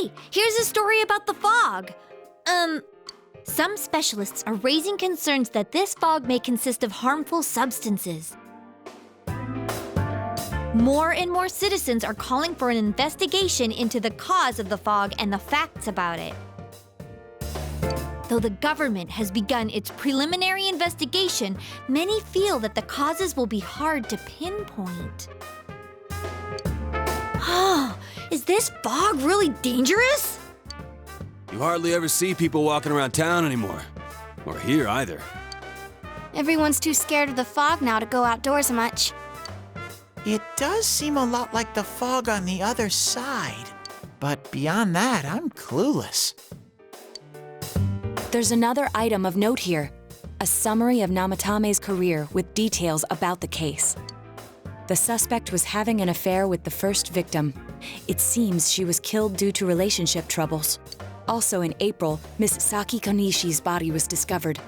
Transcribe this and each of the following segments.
Hey, here's a story about the fog. Some specialists are raising concerns that this fog may consist of harmful substances. More and more citizens are calling for an investigation into the cause of the fog and the facts about it. Though the government has begun its preliminary investigation, many feel that the causes will be hard to pinpoint. Is this fog really dangerous? You hardly ever see people walking around town anymore. Or here either. Everyone's too scared of the fog now to go outdoors much. It does seem a lot like the fog on the other side. But beyond that, I'm clueless. There's another item of note here. A summary of Namatame's career with details about the case. The suspect was having an affair with the first victim. It seems she was killed due to relationship troubles. Also in April, Miss Saki Konishi's body was discovered.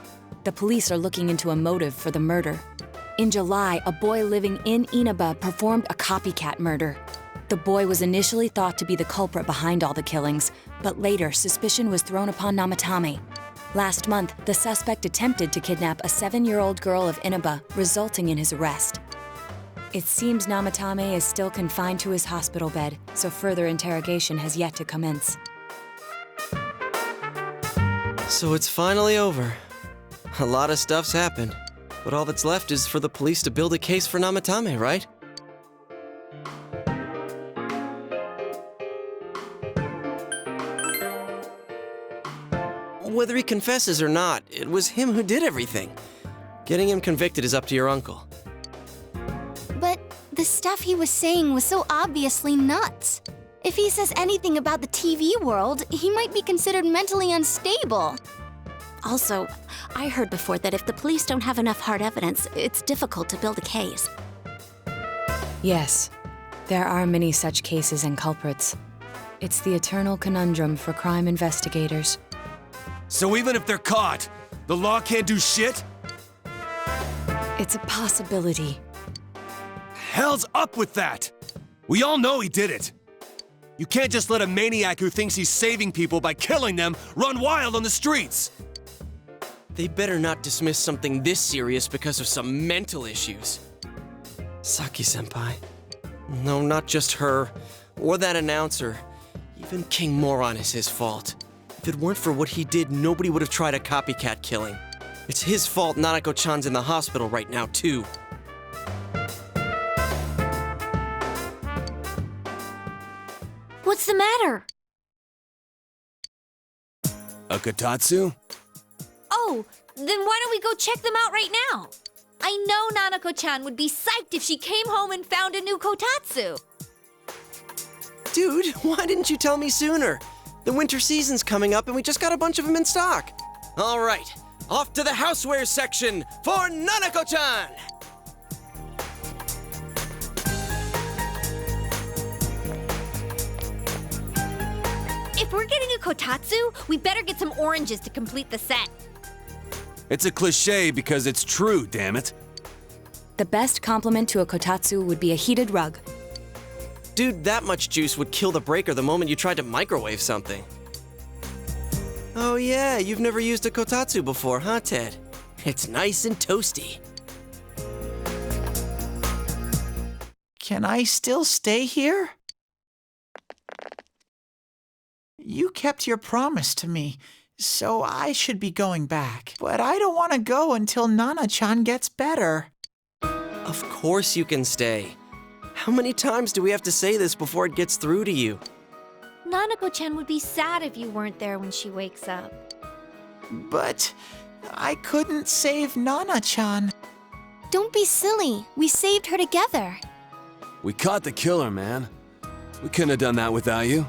The police are looking into a motive for the murder. In July, a boy living in Inaba performed a copycat murder. The boy was initially thought to be the culprit behind all the killings, but later suspicion was thrown upon Namatame. Last month, the suspect attempted to kidnap a 7-year-old girl of Inaba, resulting in his arrest. It seems Namatame is still confined to his hospital bed, so further interrogation has yet to commence. So it's finally over. A lot of stuff's happened, but all that's left is for the police to build a case for Namatame, right? Whether he confesses or not, it was him who did everything. Getting him convicted is up to your uncle. But the stuff he was saying was so obviously nuts. If he says anything about the TV world, he might be considered mentally unstable. Also, I heard before that if the police don't have enough hard evidence, it's difficult to build a case. Yes, there are many such cases and culprits. It's the eternal conundrum for crime investigators. So even if they're caught, the law can't do shit? It's a possibility. Hell's up with that! We all know he did it. You can't just let a maniac who thinks he's saving people by killing them run wild on the streets! They better not dismiss something this serious because of some mental issues. Saki-senpai. No, not just her, or that announcer. Even King Moron is his fault. If it weren't for what he did, nobody would have tried a copycat killing. It's his fault Nanako-chan's in the hospital right now, too. What's the matter? A Kotatsu? Oh, then why don't we go check them out right now? I know Nanako-chan would be psyched if she came home and found a new Kotatsu. Dude, why didn't you tell me sooner? The winter season's coming up and we just got a bunch of them in stock. All right, off to the housewares section for Nanako-chan! If we're getting a Kotatsu, we better get some oranges to complete the set. It's a cliche because it's true, damn it. The best compliment to a kotatsu would be a heated rug. Dude, that much juice would kill the breaker the moment you tried to microwave something. Oh yeah, you've never used a kotatsu before, huh, Ted? It's nice and toasty. Can I still stay here? You kept your promise to me, so I should be going back. But I don't want to go until Nana-chan gets better. Of course you can stay. How many times do we have to say this before it gets through to you? Nanako-chan would be sad if you weren't there when she wakes up. But I couldn't save Nana-chan. Don't be silly. We saved her together. We caught the killer, man. We couldn't have done that without you.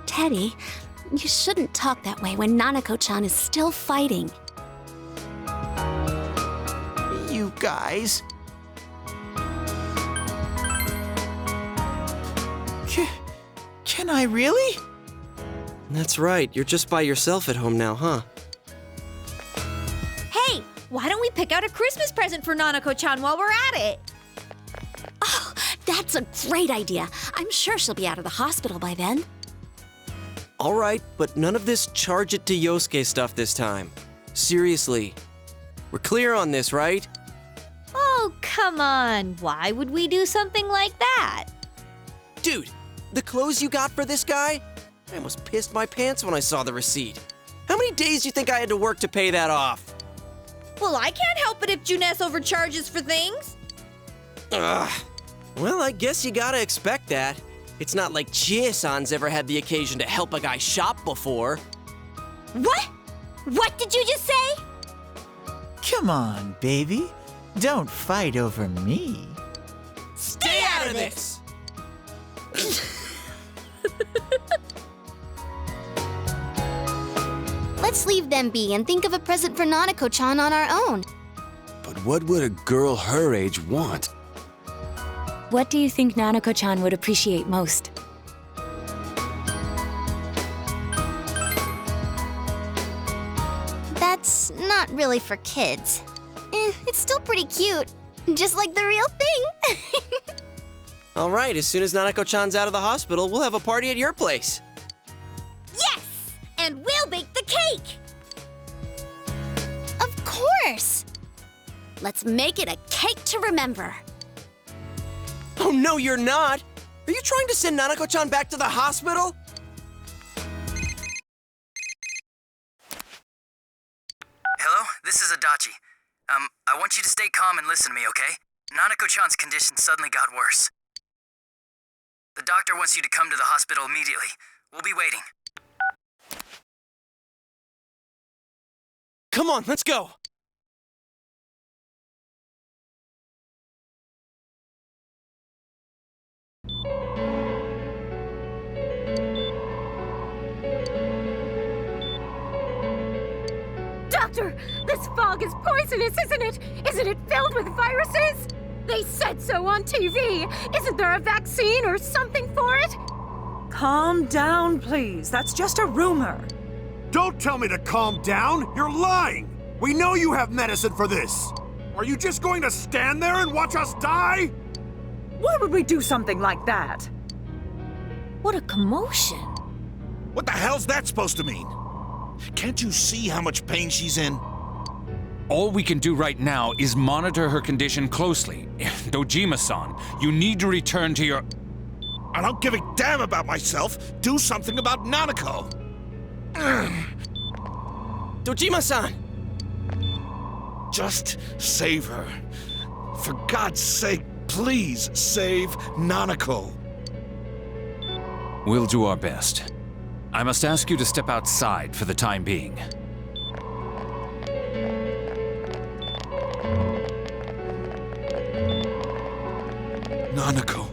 Teddy, you shouldn't talk that way when Nanako-chan is still fighting. You guys. Can I really? That's right, you're just by yourself at home now, huh? Hey, why don't we pick out a Christmas present for Nanako-chan while we're at it? Oh, that's a great idea. I'm sure she'll be out of the hospital by then. All right, but none of this charge it to Yosuke stuff this time. Seriously. We're clear on this, right? Oh, come on. Why would we do something like that? Dude, the clothes you got for this guy? I almost pissed my pants when I saw the receipt. How many days do you think I had to work to pay that off? Well, I can't help it if Junes overcharges for things. Ugh. Well, I guess you gotta expect that. It's not like Chie-san's ever had the occasion to help a guy shop before. What? What did you just say? Come on, baby. Don't fight over me. Stay out of this! Let's leave them be and think of a present for Nanako-chan on our own. But what would a girl her age want? What do you think Nanako-chan would appreciate most? That's not really for kids. It's still pretty cute. Just like the real thing. All right, as soon as Nanako-chan's out of the hospital, we'll have a party at your place. Yes! And we'll bake the cake! Of course! Let's make it a cake to remember. Oh, no, you're not! Are you trying to send Nanako-chan back to the hospital? Hello, this is Adachi. I want you to stay calm and listen to me, okay? Nanako-chan's condition suddenly got worse. The doctor wants you to come to the hospital immediately. We'll be waiting. Come on, let's go! Doctor, this fog is poisonous, isn't it? Isn't it filled with viruses? They said so on TV. Isn't there a vaccine or something for it? Calm down, please. That's just a rumor. Don't tell me to calm down! You're lying! We know you have medicine for this! Are you just going to stand there and watch us die? Why would we do something like that? What a commotion. What the hell's that supposed to mean? Can't you see how much pain she's in? All we can do right now is monitor her condition closely. Dojima-san, you need to return to your... I don't give a damn about myself. Do something about Nanako. Dojima-san! Just save her. For God's sake, please save Nanako. We'll do our best. I must ask you to step outside for the time being. Nanako.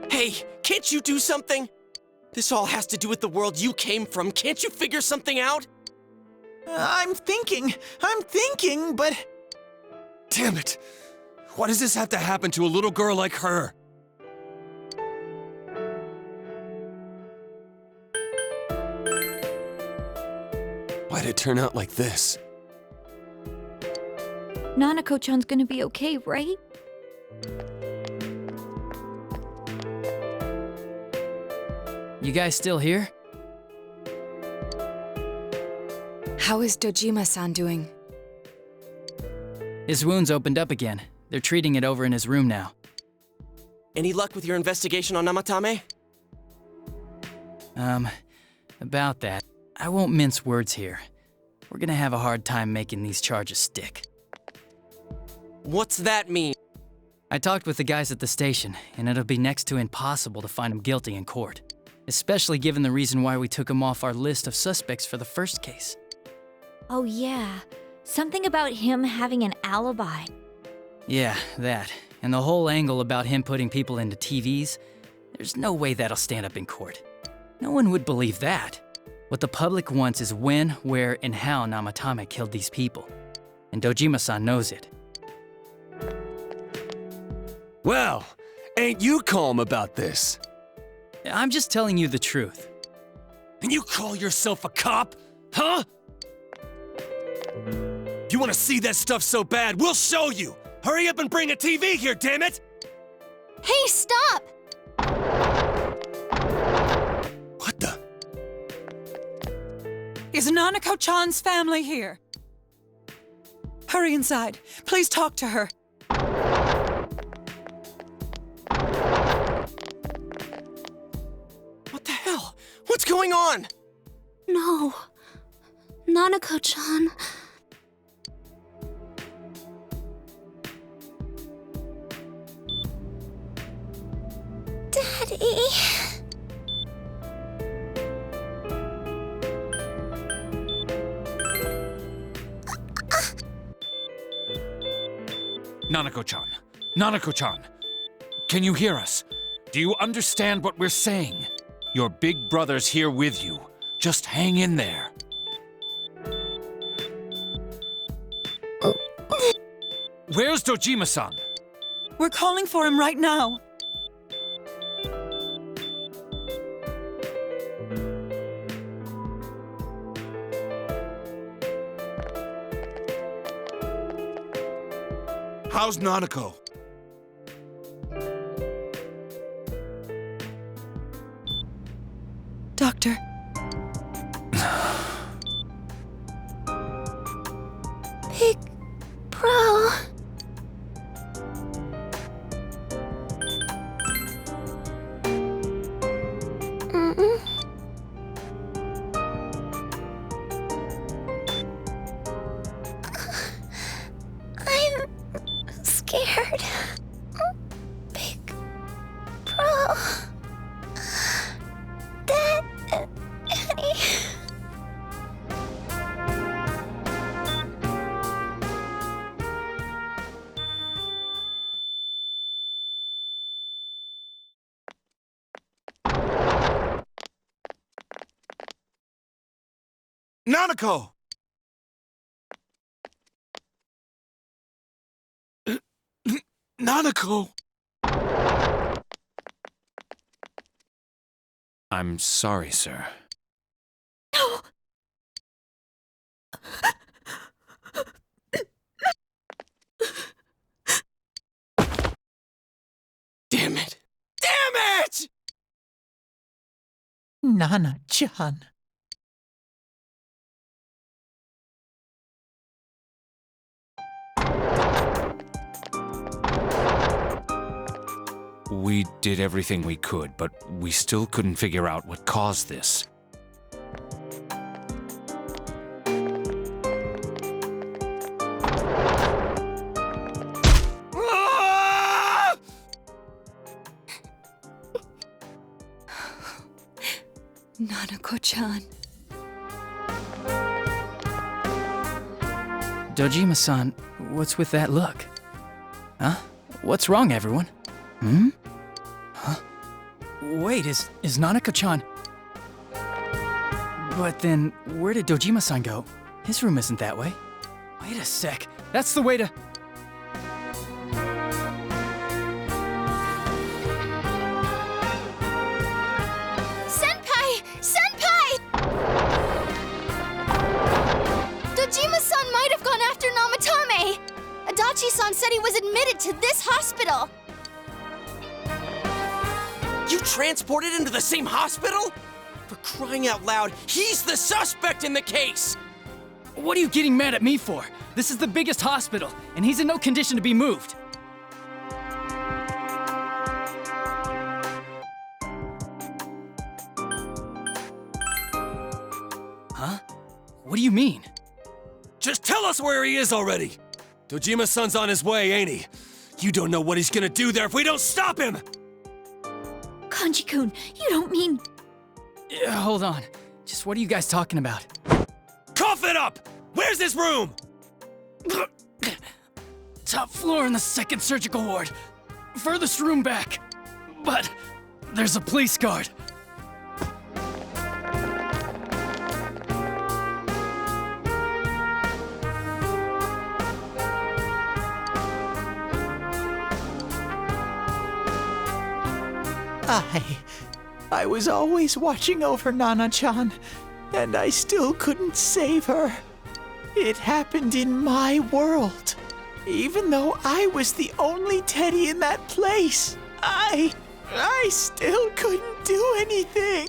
Hey, can't you do something? This all has to do with the world you came from. Can't you figure something out? I'm thinking, but... Damn it! Why does this have to happen to a little girl like her? Why'd it turn out like this? Nanako-chan's gonna be okay, right? You guys still here? How is Dojima-san doing? His wound's opened up again. They're treating it over in his room now. Any luck with your investigation on Namatame? About that, I won't mince words here. We're gonna have a hard time making these charges stick. What's that mean? I talked with the guys at the station, and it'll be next to impossible to find him guilty in court. Especially given the reason why we took him off our list of suspects for the first case. Oh yeah, something about him having an alibi. Yeah, that. And the whole angle about him putting people into TVs, there's no way that'll stand up in court. No one would believe that. What the public wants is when, where, and how Namatame killed these people. And Dojima-san knows it. Well, ain't you calm about this? I'm just telling you the truth. And you call yourself a cop? Huh? You want to see that stuff so bad, we'll show you! Hurry up and bring a TV here, damn it! Hey, stop! What the? Is Nanako-chan's family here? Hurry inside. Please talk to her. What the hell? What's going on? No. Nanako-chan. Daddy. Nanako-chan. Nanako-chan. Can you hear us? Do you understand what we're saying? Your big brother's here with you. Just hang in there. Where's Dojima-san? We're calling for him right now. How's Nanako? Doctor. Big bro. I'm scared. Big bro. Daddy. Nanako! Nanako! I'm sorry, sir. No! Damn it! Damn it! Nana-chan. We did everything we could, but we still couldn't figure out what caused this. Nanako-chan. Dojima-san, what's with that look? Huh? What's wrong, everyone? Hmm? Huh? Wait, is Nanako-chan... But then, where did Dojima-san go? His room isn't that way. Wait a sec. That's the way to... Senpai! Senpai! Dojima-san might have gone after Namatame! Adachi-san said he was admitted to this hospital! You transported him to the same hospital? For crying out loud, he's the suspect in the case! What are you getting mad at me for? This is the biggest hospital, and he's in no condition to be moved. Huh? What do you mean? Just tell us where he is already! Dojima-san's on his way, ain't he? You don't know what he's gonna do there if we don't stop him! Kanji-kun, you don't mean... Hold on. Just what are you guys talking about? Cough it up! Where's his room? Top floor in the second surgical ward. Furthest room back. But there's a police guard. I was always watching over Nana-chan, and I still couldn't save her. It happened in my world. Even though I was the only Teddy in that place, I still couldn't do anything.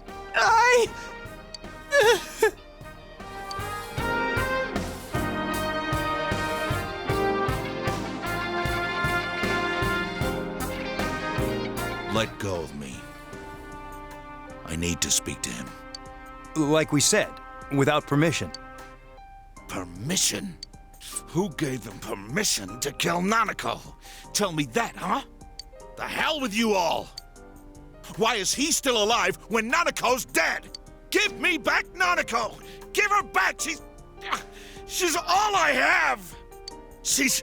Let go of me. I need to speak to him. Like we said, without permission. Permission? Who gave them permission to kill Nanako? Tell me that, huh? The hell with you all! Why is he still alive when Nanako's dead? Give me back Nanako! Give her back! She's all I have! She's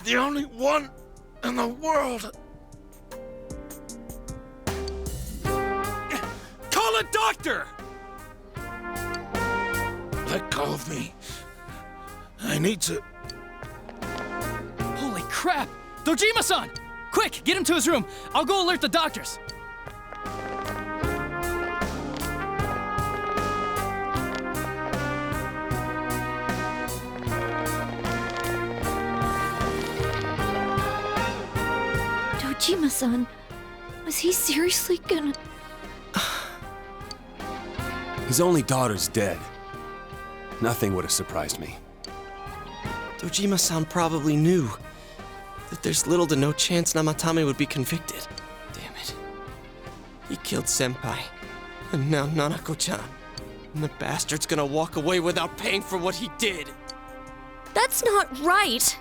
the only one in the world. Call a doctor! Let go of me. I need to... Holy crap! Dojima-san! Quick, get him to his room. I'll go alert the doctors. Dojima-san, was he seriously gonna... His only daughter's dead. Nothing would have surprised me. Dojima-san probably knew that there's little to no chance Namatame would be convicted. Damn it. He killed Senpai, and now Nanako-chan. And the bastard's gonna walk away without paying for what he did. That's not right!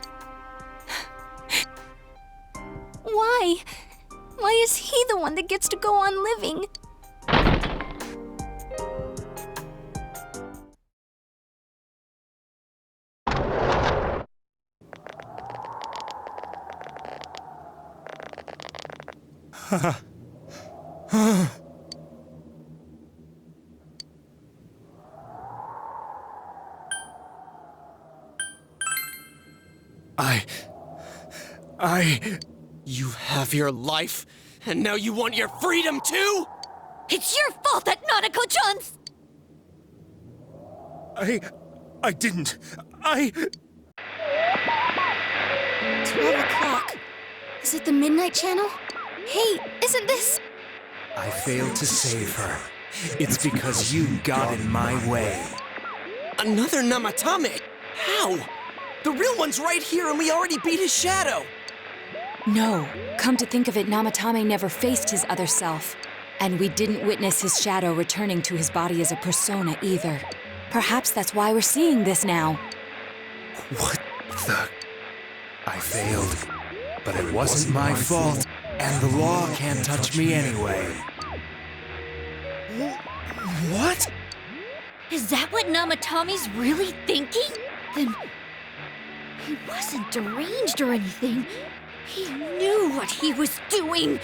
Why? Why is he the one that gets to go on living? You have your life, and now you want your freedom too? It's your fault that Nanako-chan's... I didn't. 12 o'clock. Is it the Midnight Channel? Hey, isn't this... I failed to save her. It's because you got in my way. Another Namatame? How? The real one's right here and we already beat his shadow. No, come to think of it, Namatame never faced his other self. And we didn't witness his shadow returning to his body as a persona either. Perhaps that's why we're seeing this now. What the... I failed, but it wasn't my fault, and the law can't touch me anyway. What? Is that what Namatame's really thinking? Then... he wasn't deranged or anything. He knew what he was doing.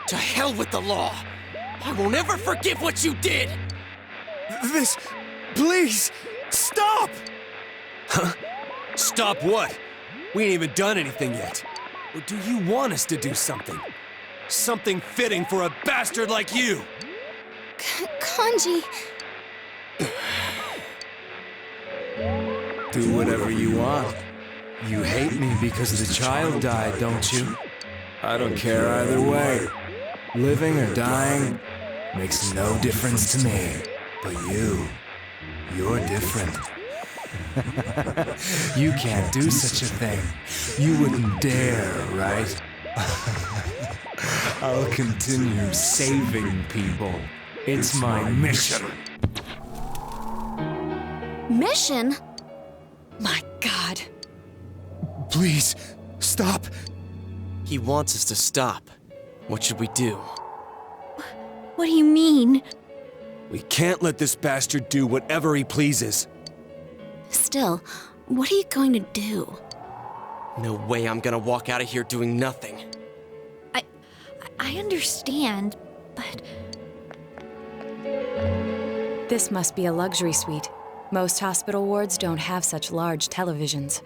To hell with the law! I won't ever forgive what you did! This... please, stop! Huh? Stop what? We ain't even done anything yet. Or do you want us to do something? Something fitting for a bastard like you! Kanji... Do whatever you want. You hate me because the child died, don't you? I don't care either way. Living or dying makes no difference to me. But you're different. You can't do such a thing. You wouldn't dare, right? I'll continue saving people. It's my mission. Mission? My God. Please, stop. He wants us to stop. What should we do? What do you mean? We can't let this bastard do whatever he pleases. Still, what are you going to do? No way I'm gonna walk out of here doing nothing. I understand, but... This must be a luxury suite. Most hospital wards don't have such large televisions.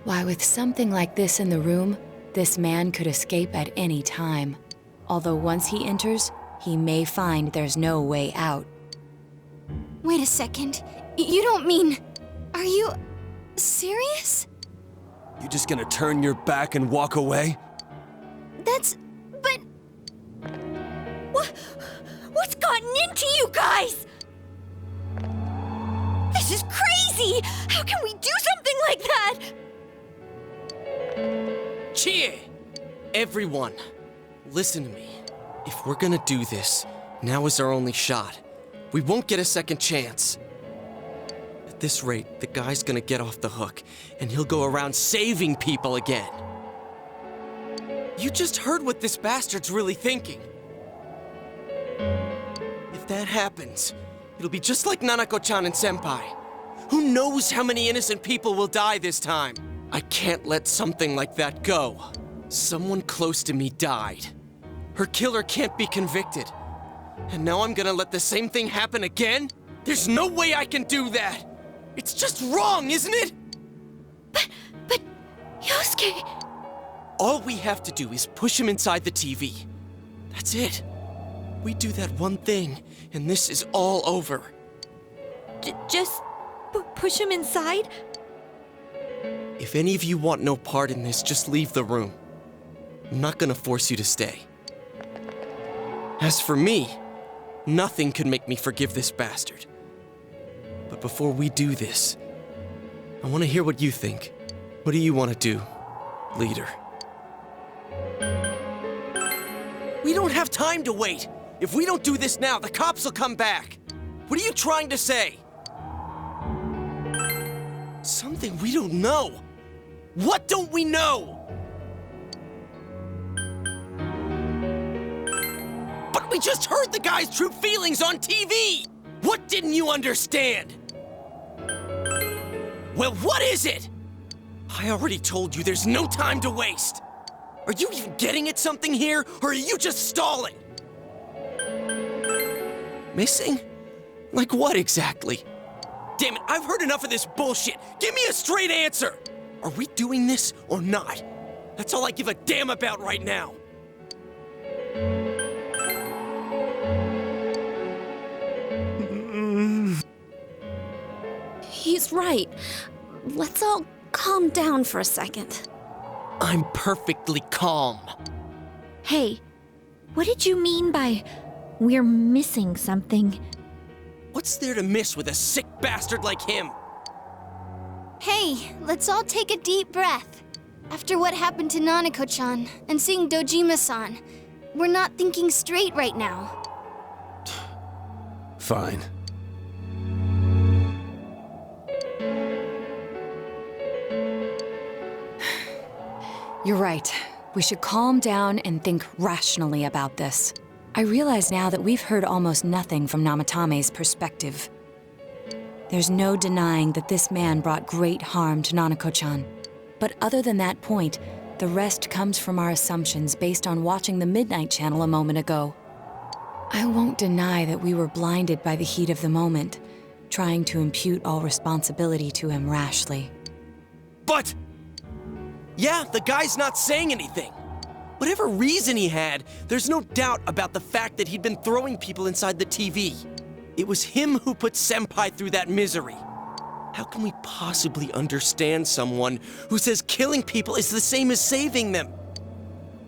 Why, with something like this in the room, this man could escape at any time. Although once he enters, he may find there's no way out. Wait a second. You don't mean... Are you serious? You just gonna turn your back and walk away? But... What's gotten into you guys? This is crazy! How can we do something like that? Chie! Everyone, listen to me. If we're gonna do this, now is our only shot. We won't get a second chance. At this rate, the guy's gonna get off the hook, and he'll go around saving people again. You just heard what this bastard's really thinking. If that happens, it'll be just like Nanako-chan and Senpai. Who knows how many innocent people will die this time? I can't let something like that go. Someone close to me died. Her killer can't be convicted. And now I'm gonna let the same thing happen again? There's no way I can do that! It's just wrong, isn't it? But Yosuke... All we have to do is push him inside the TV. That's it. We do that one thing, and this is all over. Just push him inside? If any of you want no part in this, just leave the room. I'm not gonna force you to stay. As for me, nothing could make me forgive this bastard. But before we do this, I want to hear what you think. What do you want to do, leader? We don't have time to wait! If we don't do this now, the cops will come back! What are you trying to say? Something we don't know! What don't we know? But we just heard the guy's true feelings on TV! What didn't you understand? Well, what is it? I already told you there's no time to waste! Are you even getting at something here, or are you just stalling? Missing? Like what exactly? Damn it, I've heard enough of this bullshit! Give me a straight answer! Are we doing this or not? That's all I give a damn about right now. He's right. Let's all calm down for a second. I'm perfectly calm. Hey, what did you mean by we're missing something? What's there to miss with a sick bastard like him? Hey, let's all take a deep breath. After what happened to Nanako-chan and seeing Dojima-san, we're not thinking straight right now. Fine. You're right. We should calm down and think rationally about this. I realize now that we've heard almost nothing from Namatame's perspective. There's no denying that this man brought great harm to Nanako-chan. But other than that point, the rest comes from our assumptions based on watching the Midnight Channel a moment ago. I won't deny that we were blinded by the heat of the moment, trying to impute all responsibility to him rashly. But... yeah, the guy's not saying anything. Whatever reason he had, there's no doubt about the fact that he'd been throwing people inside the TV. It was him who put Senpai through that misery. How can we possibly understand someone who says killing people is the same as saving them?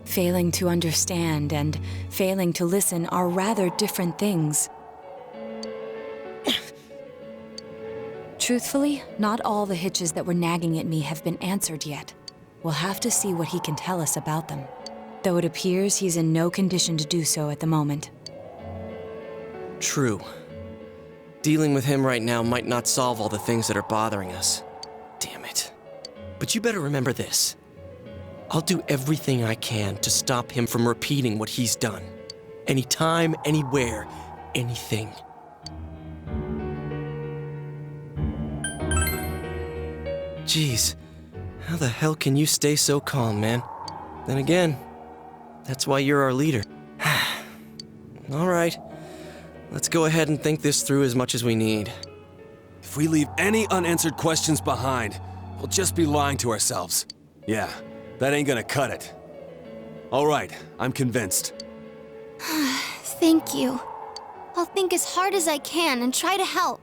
Failing to understand and failing to listen are rather different things. Truthfully, not all the hitches that were nagging at me have been answered yet. We'll have to see what he can tell us about them, though it appears he's in no condition to do so at the moment. True. Dealing with him right now might not solve all the things that are bothering us. Damn it. But you better remember this. I'll do everything I can to stop him from repeating what he's done. Anytime, anywhere, anything. Jeez, how the hell can you stay so calm, man? Then again, that's why you're our leader. All right, let's go ahead and think this through as much as we need. If we leave any unanswered questions behind, we'll just be lying to ourselves. Yeah, that ain't gonna cut it. All right, I'm convinced. Thank you. I'll think as hard as I can and try to help.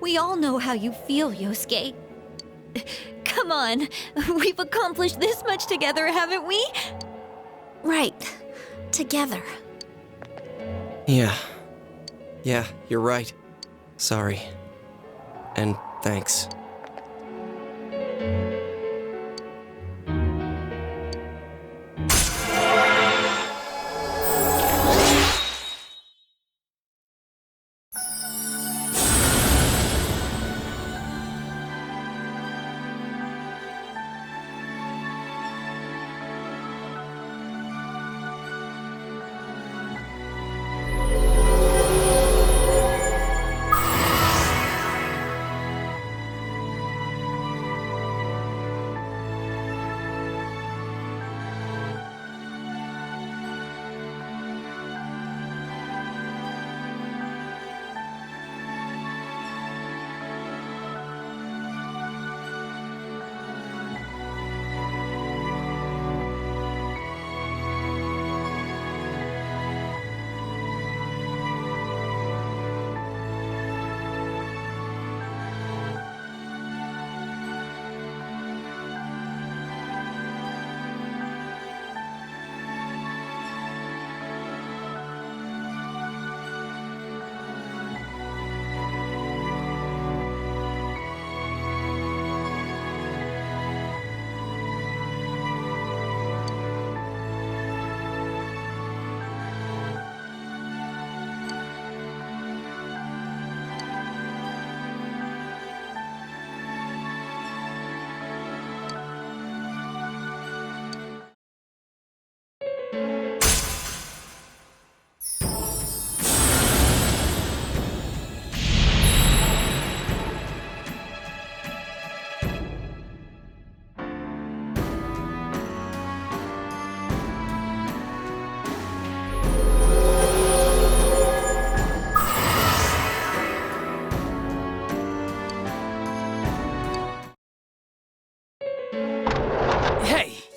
We all know how you feel, Yosuke. Come on, we've accomplished this much together, haven't we? Right. Together. Yeah. Yeah, you're right. Sorry. And thanks.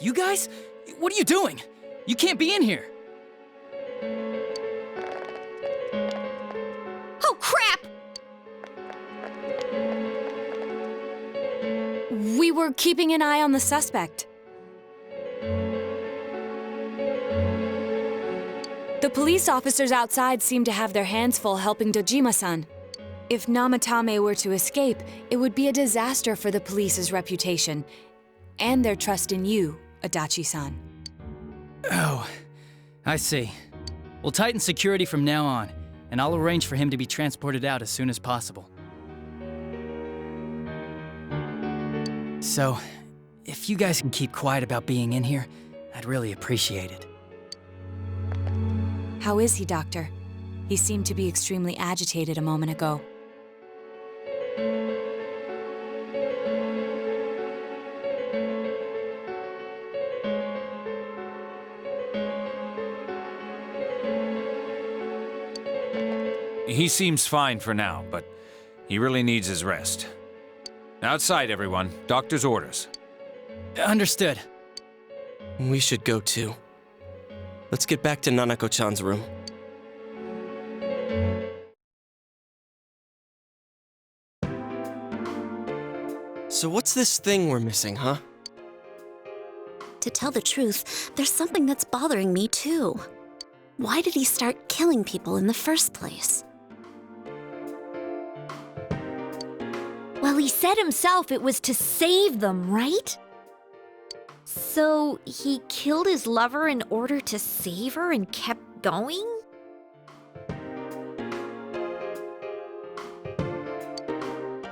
You guys? What are you doing? You can't be in here. Oh, crap! We were keeping an eye on the suspect. The police officers outside seem to have their hands full helping Dojima-san. If Namatame were to escape, it would be a disaster for the police's reputation and their trust in you, Adachi-san. Oh, I see. We'll tighten security from now on, and I'll arrange for him to be transported out as soon as possible. So, if you guys can keep quiet about being in here, I'd really appreciate it. How is he, Doctor? He seemed to be extremely agitated a moment ago. He seems fine for now, but he really needs his rest. Outside, everyone. Doctor's orders. Understood. We should go too. Let's get back to Nanako-chan's room. So what's this thing we're missing, huh? To tell the truth, there's something that's bothering me too. Why did he start killing people in the first place? Well, he said himself it was to save them, right? So he killed his lover in order to save her and kept going?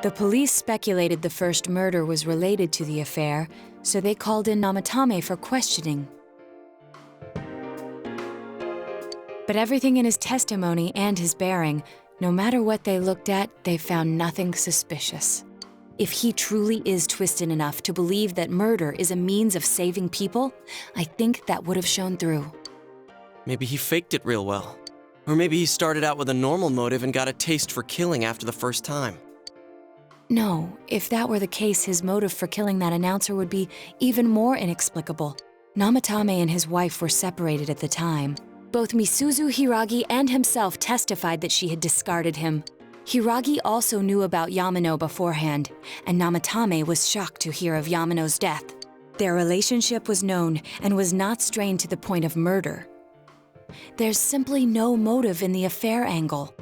The police speculated the first murder was related to the affair, so they called in Namatame for questioning. But everything in his testimony and his bearing, no matter what they looked at, they found nothing suspicious. If he truly is twisted enough to believe that murder is a means of saving people, I think that would have shown through. Maybe he faked it real well. Or maybe he started out with a normal motive and got a taste for killing after the first time. No, if that were the case, his motive for killing that announcer would be even more inexplicable. Namatame and his wife were separated at the time. Both Misuzu Hiragi and himself testified that she had discarded him. Hiragi also knew about Yamano beforehand, and Namatame was shocked to hear of Yamano's death. Their relationship was known and was not strained to the point of murder. There's simply no motive in the affair angle.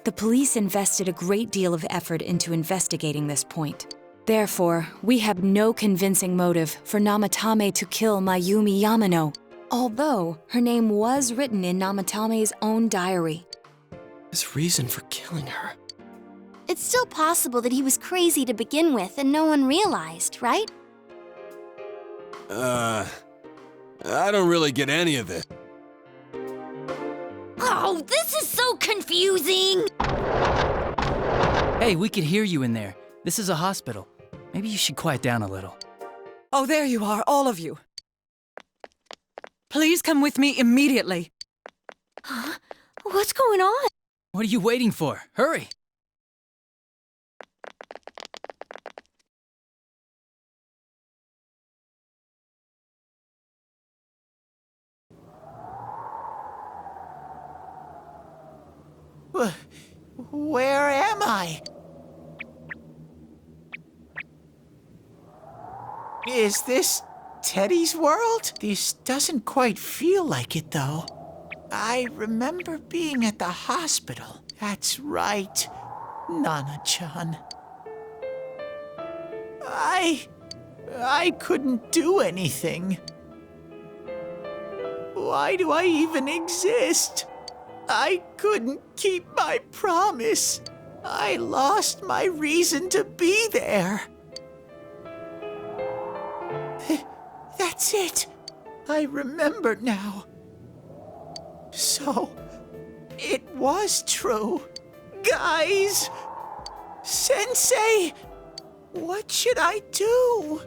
The police invested a great deal of effort into investigating this point. Therefore, we have no convincing motive for Namatame to kill Mayumi Yamano, although her name was written in Namatame's own diary. His reason for killing her. It's still possible that he was crazy to begin with and no one realized, right? I don't really get any of it. Oh, this is so confusing! Hey, we can hear you in there. This is a hospital. Maybe you should quiet down a little. Oh, there you are, all of you. Please come with me immediately. Huh? What's going on? What are you waiting for? Hurry! Where am I? Is this Teddy's world? This doesn't quite feel like it, though. I remember being at the hospital. That's right, Nana-chan. I couldn't do anything. Why do I even exist? I couldn't keep my promise. I lost my reason to be there. That's it. I remember now. So, it was true. Guys! Sensei! What should I do?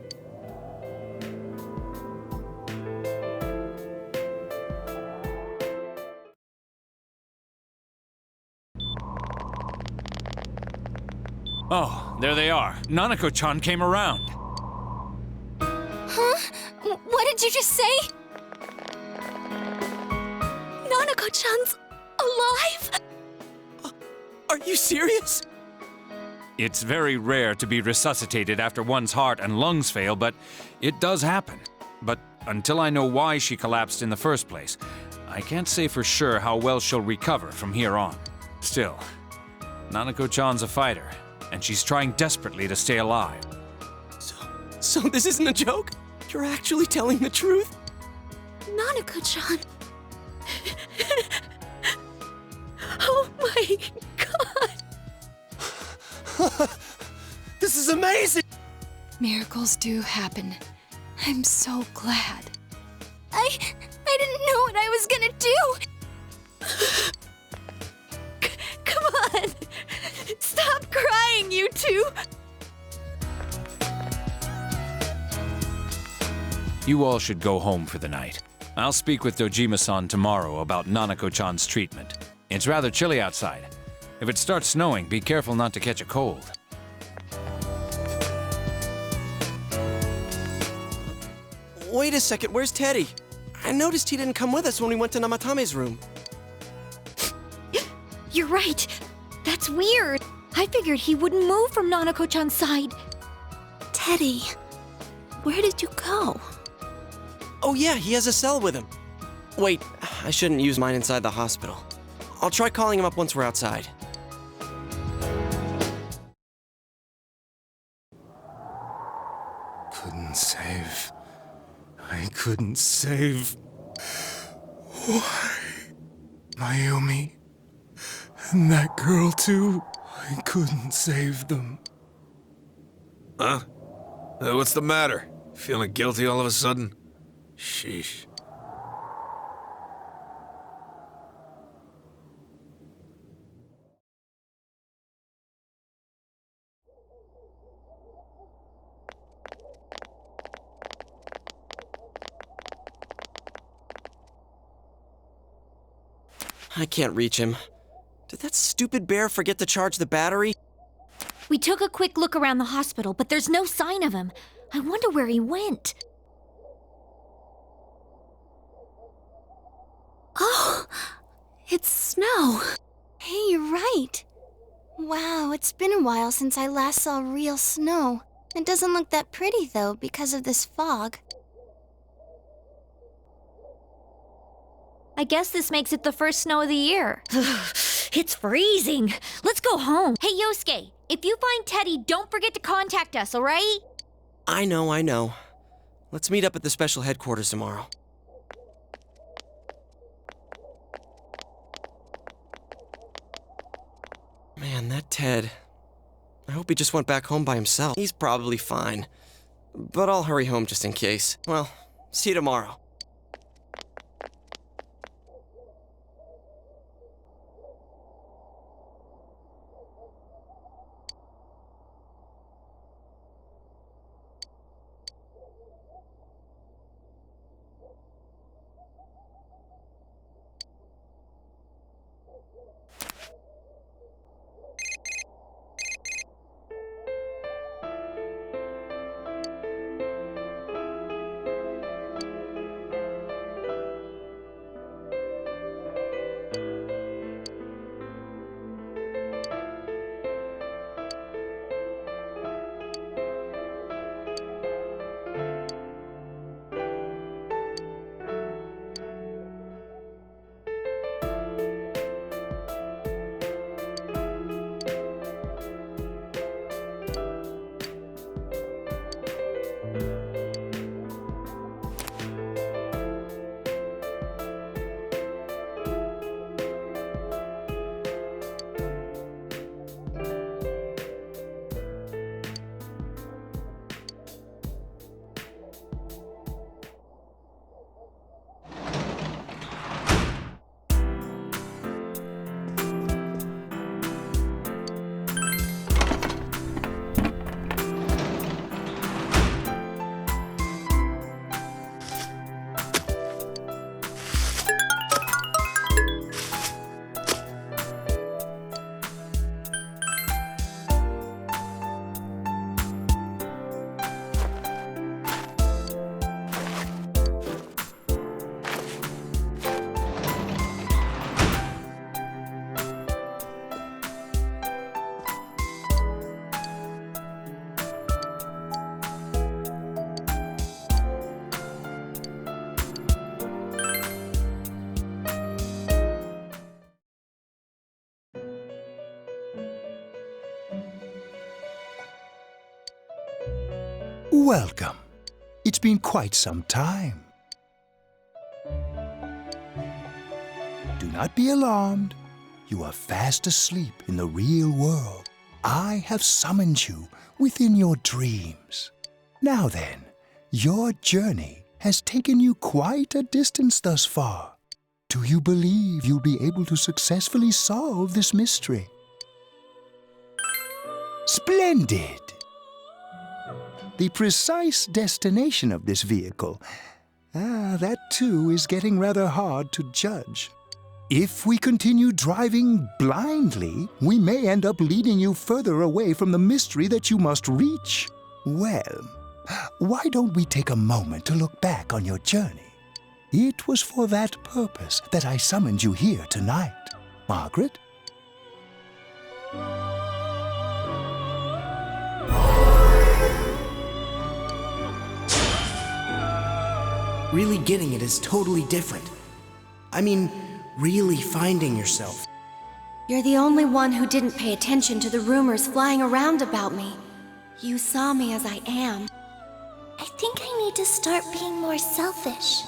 Oh, there they are. Nanako-chan came around. Huh? What did you just say? Nanako-chan's alive? Are you serious? It's very rare to be resuscitated after one's heart and lungs fail, but it does happen. But until I know why she collapsed in the first place, I can't say for sure how well she'll recover from here on. Still, Nanako-chan's a fighter, and she's trying desperately to stay alive. So this isn't a joke? You're actually telling the truth? Nanako-chan. Oh my god. This is amazing! Miracles do happen. I'm so glad. I didn't know what I was gonna do. Come on. Stop crying, you two. You all should go home for the night. I'll speak with Dojima-san tomorrow about Nanako-chan's treatment. It's rather chilly outside. If it starts snowing, be careful not to catch a cold. Wait a second, where's Teddy? I noticed he didn't come with us when we went to Namatame's room. You're right. That's weird. I figured he wouldn't move from Nanako-chan's side. Teddy, where did you go? Oh yeah, he has a cell with him. Wait, I shouldn't use mine inside the hospital. I'll try calling him up once we're outside. Couldn't save. I couldn't save. Why? Mayumi. And that girl, too. I couldn't save them. Huh? What's the matter? Feeling guilty all of a sudden? Sheesh. I can't reach him. Did that stupid bear forget to charge the battery? We took a quick look around the hospital, but there's no sign of him. I wonder where he went. Oh, it's snow. Hey, you're right. Wow, it's been a while since I last saw real snow. It doesn't look that pretty, though, because of this fog. I guess this makes it the first snow of the year. It's freezing. Let's go home. Hey, Yosuke, if you find Teddy, don't forget to contact us, all right? I know. Let's meet up at the special headquarters tomorrow. Man, that Ted. I hope he just went back home by himself. He's probably fine. But I'll hurry home just in case. Well, see you tomorrow. Welcome. It's been quite some time. Do not be alarmed. You are fast asleep in the real world. I have summoned you within your dreams. Now then, your journey has taken you quite a distance thus far. Do you believe you'll be able to successfully solve this mystery? Splendid! The precise destination of this vehicle, that too is getting rather hard to judge. If we continue driving blindly, we may end up leading you further away from the mystery that you must reach. Well, why don't we take a moment to look back on your journey? It was for that purpose that I summoned you here tonight. Margaret? Really getting it is totally different. I mean, really finding yourself. You're the only one who didn't pay attention to the rumors flying around about me. You saw me as I am. I think I need to start being more selfish.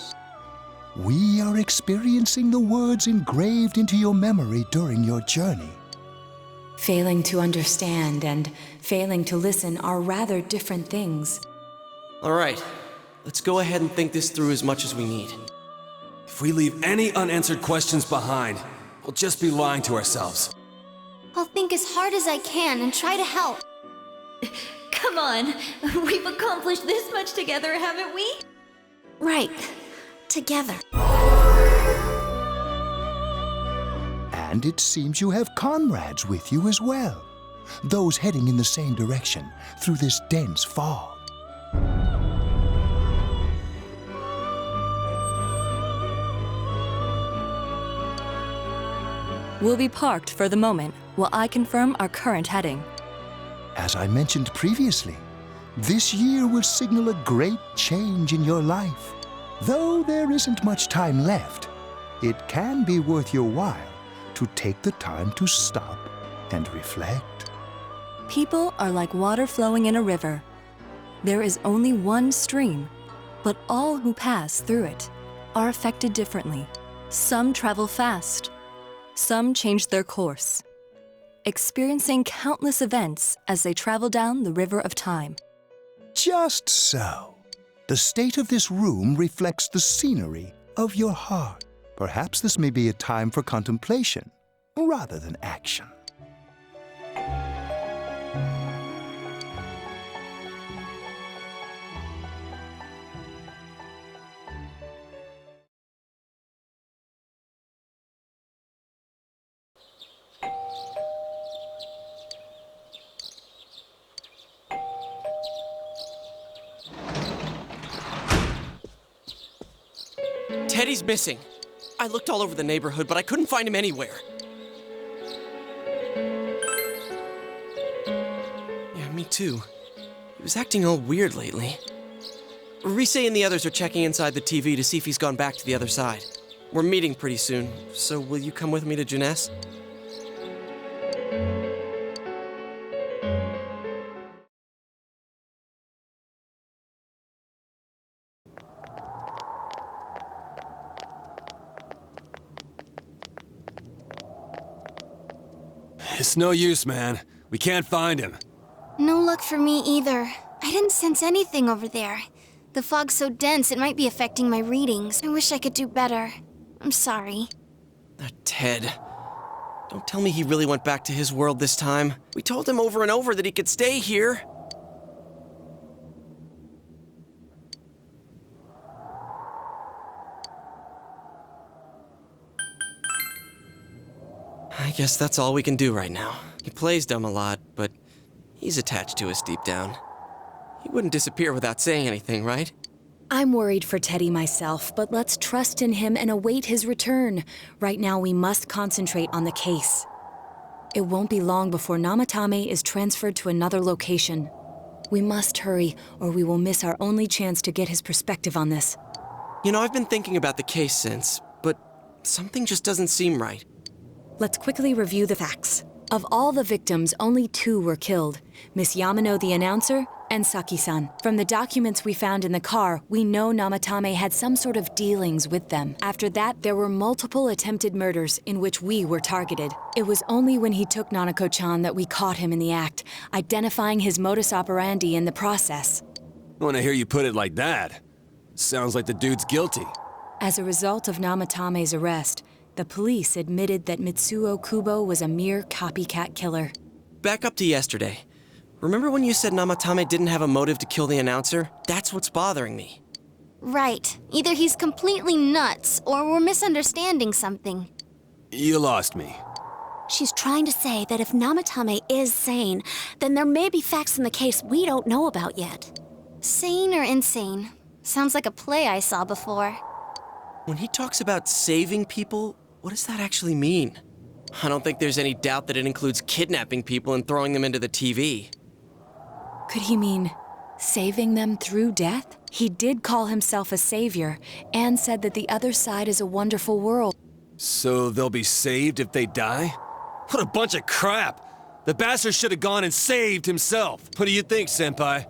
We are experiencing the words engraved into your memory during your journey. Failing to understand and failing to listen are rather different things. All right, let's go ahead and think this through as much as we need. If we leave any unanswered questions behind, we'll just be lying to ourselves. I'll think as hard as I can and try to help. Come on, we've accomplished this much together, haven't we? Right, together. And it seems you have comrades with you as well. Those heading in the same direction through this dense fog. We'll be parked for the moment while I confirm our current heading. As I mentioned previously, this year will signal a great change in your life. Though there isn't much time left, it can be worth your while to take the time to stop and reflect. People are like water flowing in a river. There is only one stream, but all who pass through it are affected differently. Some travel fast, some change their course, experiencing countless events as they travel down the river of time. Just so. The state of this room reflects the scenery of your heart. Perhaps this may be a time for contemplation rather than action. Teddy's missing. I looked all over the neighborhood, but I couldn't find him anywhere. Yeah, me too. He was acting all weird lately. Rise and the others are checking inside the TV to see if he's gone back to the other side. We're meeting pretty soon, so will you come with me to Jeunesse? It's no use, man. We can't find him. No luck for me either. I didn't sense anything over there. The fog's so dense it might be affecting my readings. I wish I could do better. I'm sorry. Ted. Don't tell me he really went back to his world this time. We told him over and over that he could stay here. I guess that's all we can do right now. He plays dumb a lot, but he's attached to us deep down. He wouldn't disappear without saying anything, right? I'm worried for Teddy myself, but let's trust in him and await his return. Right now, we must concentrate on the case. It won't be long before Namatame is transferred to another location. We must hurry, or we will miss our only chance to get his perspective on this. You know, I've been thinking about the case since, but something just doesn't seem right. Let's quickly review the facts. Of all the victims, only 2 were killed, Miss Yamano the announcer and Saki-san. From the documents we found in the car, we know Namatame had some sort of dealings with them. After that, there were multiple attempted murders in which we were targeted. It was only when he took Nanako-chan that we caught him in the act, identifying his modus operandi in the process. When I hear you put it like that, sounds like the dude's guilty. As a result of Namatame's arrest, the police admitted that Mitsuo Kubo was a mere copycat killer. Back up to yesterday. Remember when you said Namatame didn't have a motive to kill the announcer? That's what's bothering me. Right. Either he's completely nuts, or we're misunderstanding something. You lost me. She's trying to say that if Namatame is sane, then there may be facts in the case we don't know about yet. Sane or insane? Sounds like a play I saw before. When he talks about saving people, what does that actually mean? I don't think there's any doubt that it includes kidnapping people and throwing them into the TV. Could he mean saving them through death? He did call himself a savior and said that the other side is a wonderful world. So they'll be saved if they die? What a bunch of crap! The bastard should have gone and saved himself. What do you think, Senpai?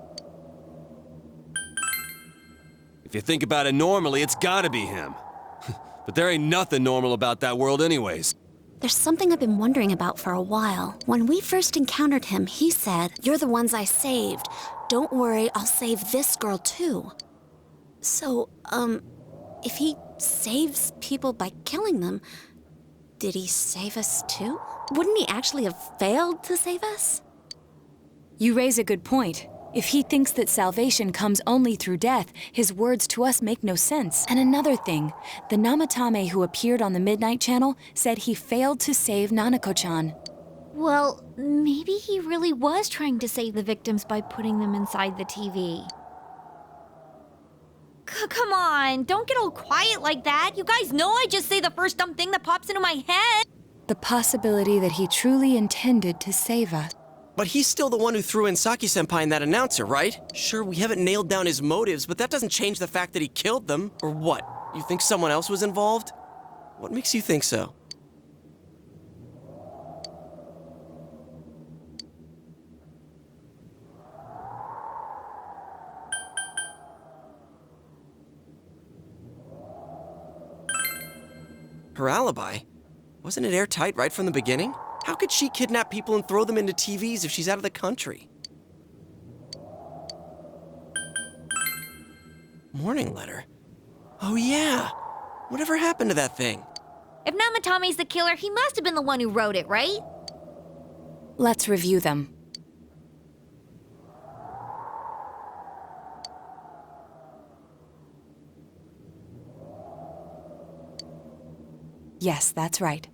If you think about it normally, it's gotta be him. But there ain't nothing normal about that world anyways. There's something I've been wondering about for a while. When we first encountered him, he said, "You're the ones I saved. Don't worry, I'll save this girl too." So, if he saves people by killing them, did he save us too? Wouldn't he actually have failed to save us? You raise a good point. If he thinks that salvation comes only through death, his words to us make no sense. And another thing, the Namatame who appeared on the Midnight Channel said he failed to save Nanako-chan. Well, maybe he really was trying to save the victims by putting them inside the TV. Come on, don't get all quiet like that. You guys know I just say the first dumb thing that pops into my head. The possibility that he truly intended to save us. But he's still the one who threw in Saki-senpai and that announcer, right? Sure, we haven't nailed down his motives, but that doesn't change the fact that he killed them. Or what? You think someone else was involved? What makes you think so? Her alibi? Wasn't it airtight right from the beginning? How could she kidnap people and throw them into TVs if she's out of the country? Morning letter? Oh yeah! Whatever happened to that thing? If Namatame's the killer, he must have been the one who wrote it, right? Let's review them. Yes, that's right.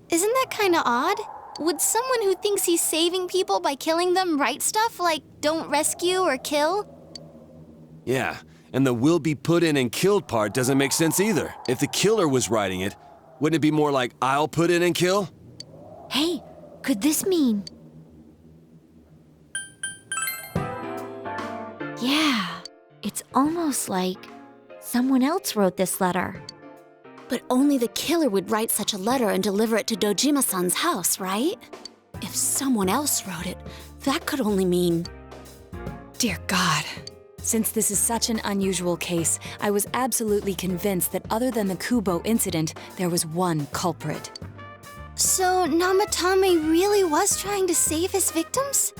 Isn't that kinda odd? Would someone who thinks he's saving people by killing them write stuff like don't rescue or kill? Yeah, and the will be put in and killed part doesn't make sense either. If the killer was writing it, wouldn't it be more like I'll put in and kill? Hey, could this mean... Yeah, it's almost like someone else wrote this letter. But only the killer would write such a letter and deliver it to Dojima-san's house, right? If someone else wrote it, that could only mean... Dear God. Since this is such an unusual case, I was absolutely convinced that other than the Kubo incident, there was one culprit. So Namatame really was trying to save his victims?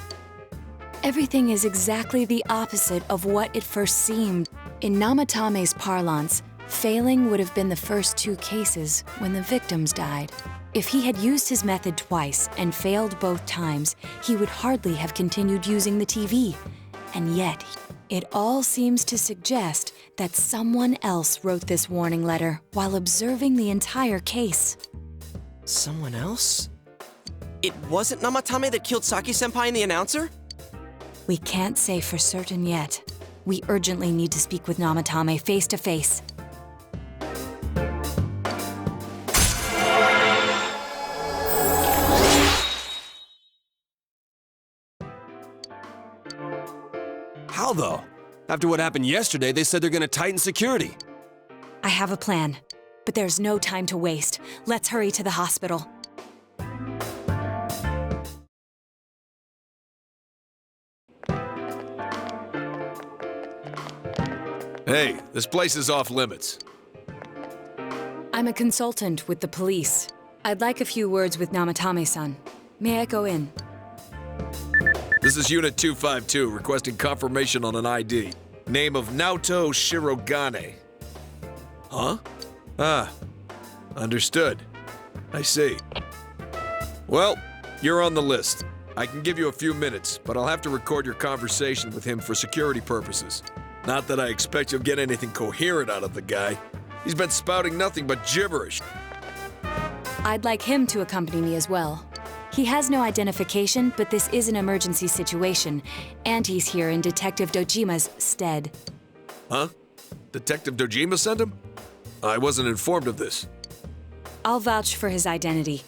Everything is exactly the opposite of what it first seemed. In Namatame's parlance, failing would have been the first two cases when the victims died. If he had used his method twice and failed both times, he would hardly have continued using the TV. And yet, it all seems to suggest that someone else wrote this warning letter while observing the entire case. Someone else? It wasn't Namatame that killed Saki-senpai and the announcer? We can't say for certain yet. We urgently need to speak with Namatame face to face. How though? After what happened yesterday, they said they're gonna tighten security. I have a plan, but there's no time to waste. Let's hurry to the hospital. Hey, this place is off limits. I'm a consultant with the police. I'd like a few words with Namatame-san. May I go in? This is Unit 252, requesting confirmation on an ID. Name of Naoto Shirogane. Huh? Ah, understood. I see. Well, you're on the list. I can give you a few minutes, but I'll have to record your conversation with him for security purposes. Not that I expect you'll get anything coherent out of the guy. He's been spouting nothing but gibberish. I'd like him to accompany me as well. He has no identification, but this is an emergency situation, and he's here in Detective Dojima's stead. Huh? Detective Dojima sent him? I wasn't informed of this. I'll vouch for his identity.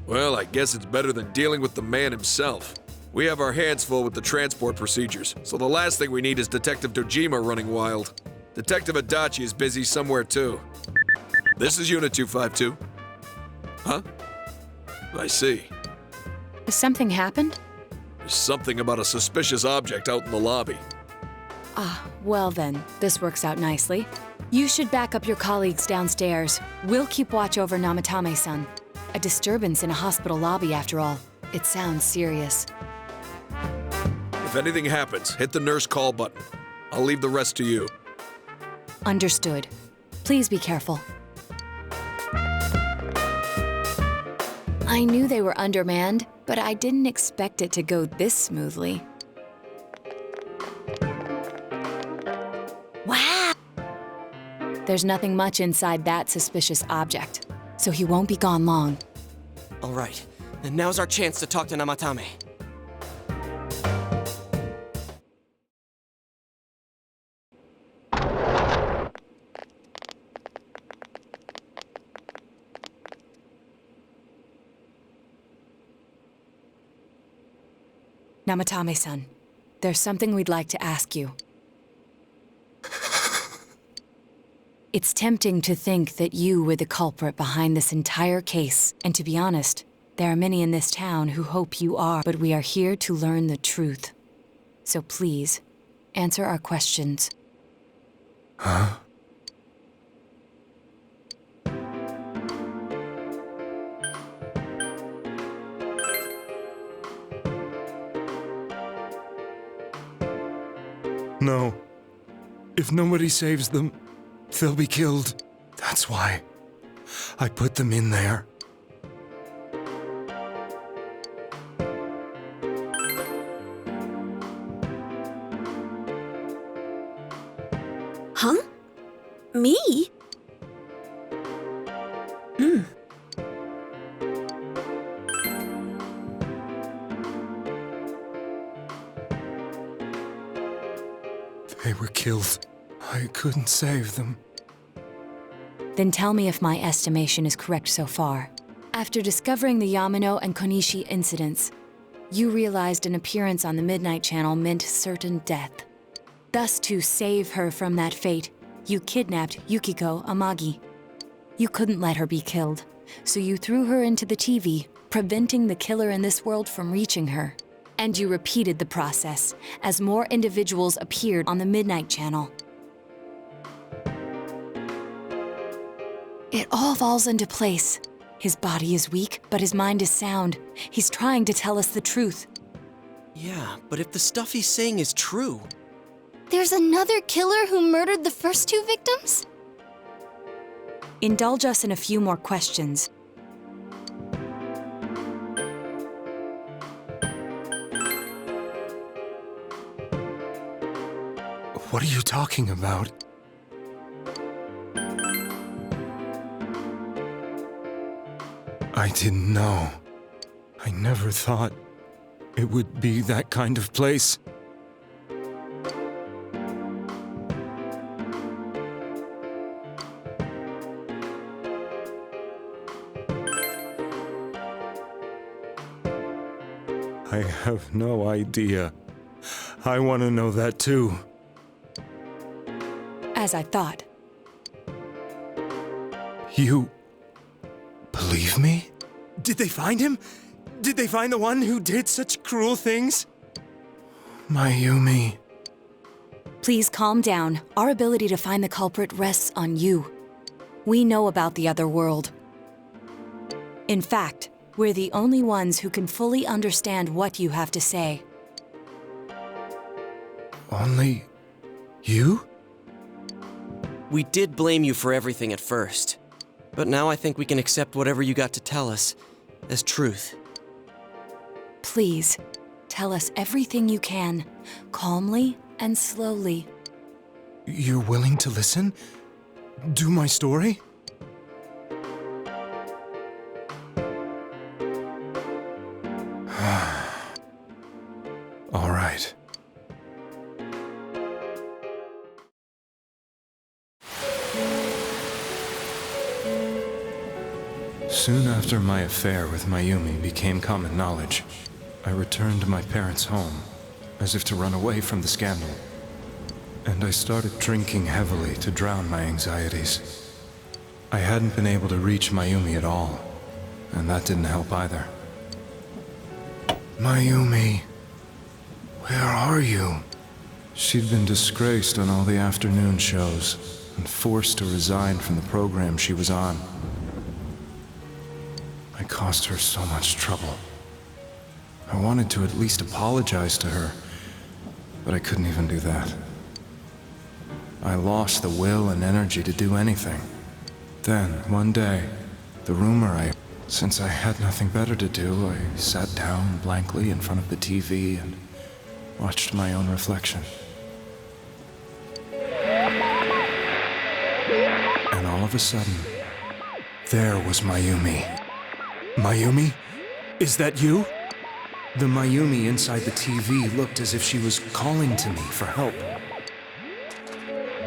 Well, I guess it's better than dealing with the man himself. We have our hands full with the transport procedures, so the last thing we need is Detective Dojima running wild. Detective Adachi is busy somewhere too. This is Unit 252. Huh? I see. Has something happened? There's something about a suspicious object out in the lobby. Ah, well then, this works out nicely. You should back up your colleagues downstairs. We'll keep watch over Namatame-san. A disturbance in a hospital lobby, after all. It sounds serious. If anything happens, hit the nurse call button. I'll leave the rest to you. Understood. Please be careful. I knew they were undermanned, but I didn't expect it to go this smoothly. Wow! There's nothing much inside that suspicious object, so he won't be gone long. All right, and now's our chance to talk to Namatame. Namatame-san, there's something we'd like to ask you. It's tempting to think that you were the culprit behind this entire case, and to be honest, there are many in this town who hope you are, but we are here to learn the truth. So please, answer our questions. Huh? No. If nobody saves them, they'll be killed. That's why I put them in there. Huh? Me? They were killed. I couldn't save them. Then tell me if my estimation is correct so far. After discovering the Yamano and Konishi incidents, you realized an appearance on the Midnight Channel meant certain death. Thus, to save her from that fate, you kidnapped Yukiko Amagi. You couldn't let her be killed, so you threw her into the TV, preventing the killer in this world from reaching her. And you repeated the process as more individuals appeared on the Midnight Channel. It all falls into place. His body is weak, but his mind is sound. He's trying to tell us the truth. Yeah, but if the stuff he's saying is true... There's another killer who murdered the first two victims? Indulge us in a few more questions. What are you talking about? I didn't know. I never thought it would be that kind of place. I have no idea. I want to know that too. As I thought. You believe me? Did they find him? Did they find the one who did such cruel things? Mayumi. Please calm down. Our ability to find the culprit rests on you. We know about the other world. In fact, we're the only ones who can fully understand what you have to say. Only you? We did blame you for everything at first. But now I think we can accept whatever you got to tell us as truth. Please, tell us everything you can, calmly and slowly. You're willing to listen? Do my story? All right. Soon after my affair with Mayumi became common knowledge, I returned to my parents' home, as if to run away from the scandal. And I started drinking heavily to drown my anxieties. I hadn't been able to reach Mayumi at all, and that didn't help either. Mayumi, where are you? She'd been disgraced on all the afternoon shows, and forced to resign from the program she was on. I caused her so much trouble. I wanted to at least apologize to her, but I couldn't even do that. I lost the will and energy to do anything. Then, one day, since I had nothing better to do, I sat down blankly in front of the TV and watched my own reflection. And all of a sudden, there was Mayumi. Mayumi? Is that you? The Mayumi inside the TV looked as if she was calling to me for help.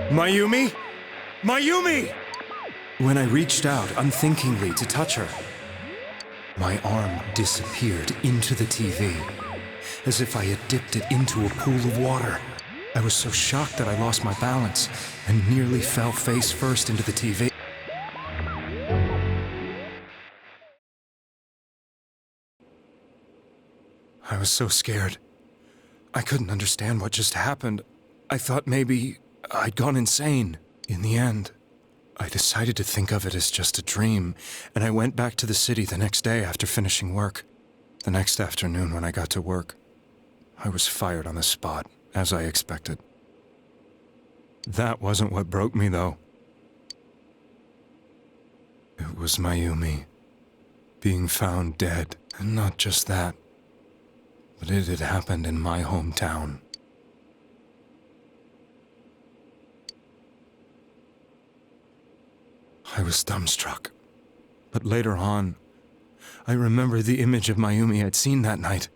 Mayumi? Mayumi! When I reached out unthinkingly to touch her, my arm disappeared into the TV, as if I had dipped it into a pool of water. I was so shocked that I lost my balance and nearly fell face first into the TV. I was so scared. I couldn't understand what just happened. I thought maybe I'd gone insane. In the end, I decided to think of it as just a dream, and I went back to the city the next day after finishing work. The next afternoon when I got to work, I was fired on the spot, as I expected. That wasn't what broke me, though. It was Mayumi being found dead, and not just that, but it had happened in my hometown. I was dumbstruck. But later on, I remember the image of Mayumi I'd seen that night.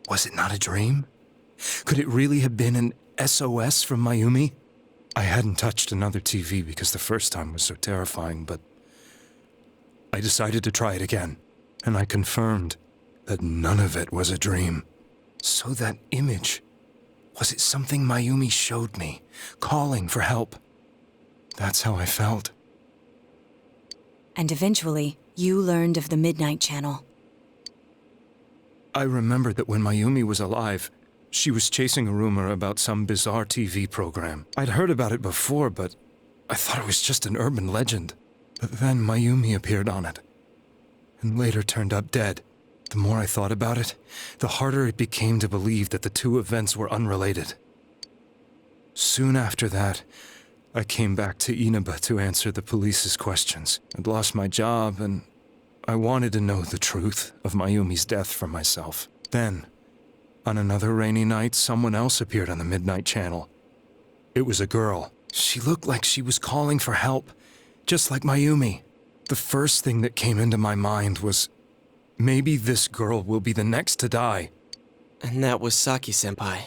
Was it not a dream? Could it really have been an SOS from Mayumi? I hadn't touched another TV because the first time was so terrifying, but I decided to try it again, and I confirmed that none of it was a dream. So that image, was it something Mayumi showed me, calling for help? That's how I felt. And eventually, you learned of the Midnight Channel. I remembered that when Mayumi was alive, she was chasing a rumor about some bizarre TV program. I'd heard about it before, but I thought it was just an urban legend. But then Mayumi appeared on it, and later turned up dead. The more I thought about it, the harder it became to believe that the two events were unrelated. Soon after that, I came back to Inaba to answer the police's questions. I'd lost my job, and I wanted to know the truth of Mayumi's death for myself. Then, on another rainy night, someone else appeared on the Midnight Channel. It was a girl. She looked like she was calling for help, just like Mayumi. The first thing that came into my mind was, maybe this girl will be the next to die. And that was Saki-senpai.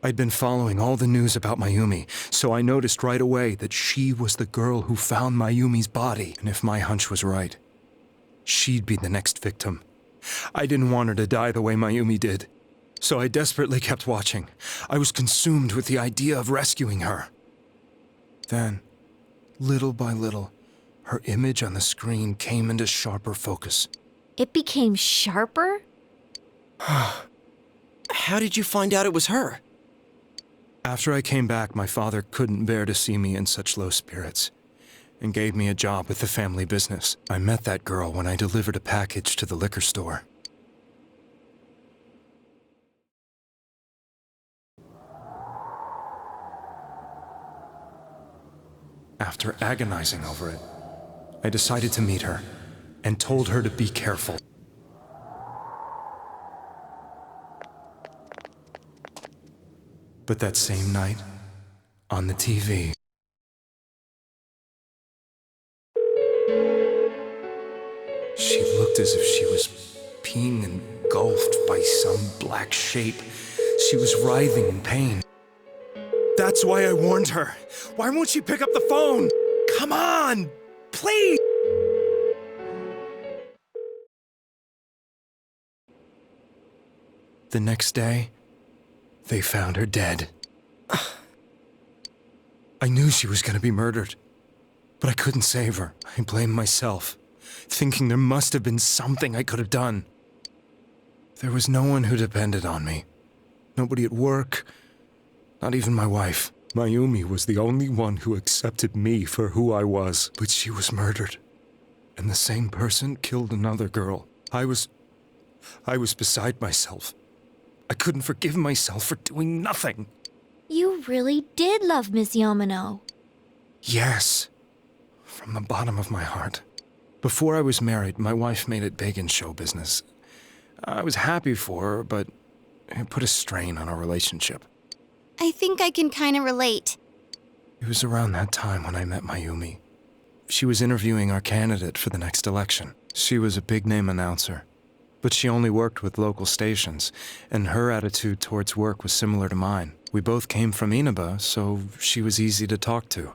I'd been following all the news about Mayumi, so I noticed right away that she was the girl who found Mayumi's body. And if my hunch was right, she'd be the next victim. I didn't want her to die the way Mayumi did, so I desperately kept watching. I was consumed with the idea of rescuing her. Then, little by little, her image on the screen came into sharper focus. It became sharper? How did you find out it was her? After I came back, my father couldn't bear to see me in such low spirits, and gave me a job with the family business. I met that girl when I delivered a package to the liquor store. After agonizing over it, I decided to meet her, and told her to be careful. But that same night, on the TV, she looked as if she was being engulfed by some black shape. She was writhing in pain. That's why I warned her. Why won't she pick up the phone? Come on, please! The next day, they found her dead. I knew she was going to be murdered, but I couldn't save her. I blamed myself, thinking there must have been something I could have done. There was no one who depended on me. Nobody at work, not even my wife. Mayumi was the only one who accepted me for who I was, but she was murdered. And the same person killed another girl. I was beside myself. I couldn't forgive myself for doing nothing. You really did love Miss Yamano. Yes, from the bottom of my heart. Before I was married, my wife made it big in show business. I was happy for her, but it put a strain on our relationship. I think I can kind of relate. It was around that time when I met Mayumi. She was interviewing our candidate for the next election. She was a big-name announcer, but she only worked with local stations, and her attitude towards work was similar to mine. We both came from Inaba, so she was easy to talk to.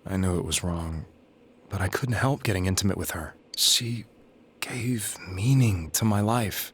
I knew it was wrong, but I couldn't help getting intimate with her. She gave meaning to my life.